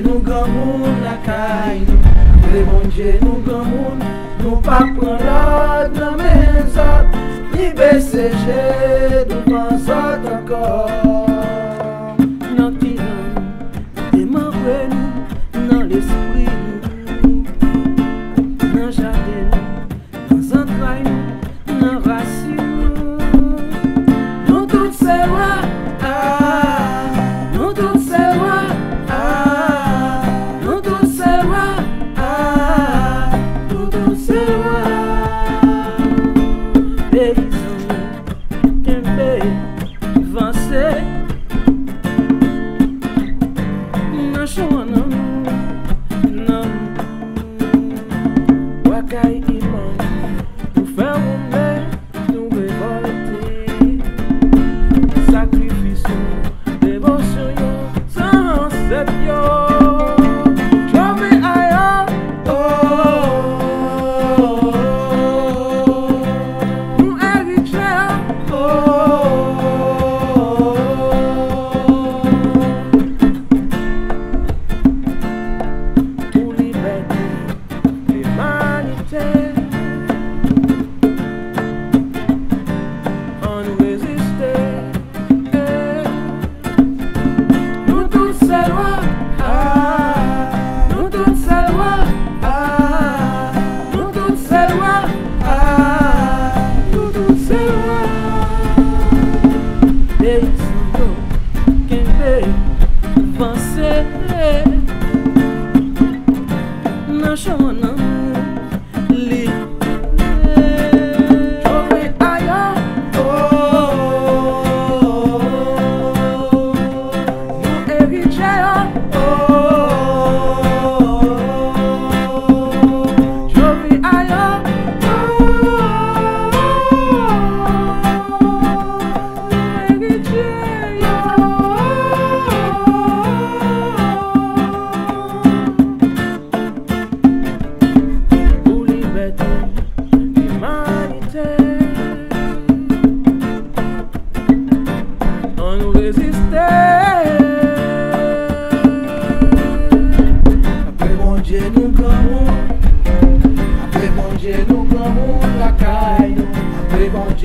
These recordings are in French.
Nou gamoun la kay nou, bon Dieu nou gamoun, nou pa pran l'od nan men zot, ni BCG devant zot ankor. Nan ti nan, demembre nou, nan l'esprit nou, nan jardin nou, nan zantray nou, nan racine nou, nou tout se wa, nou tout se wa.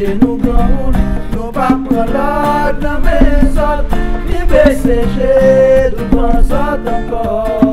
Nou gamoun, nou pa pran l'od nan men zot, ni BCG devant zot ankor.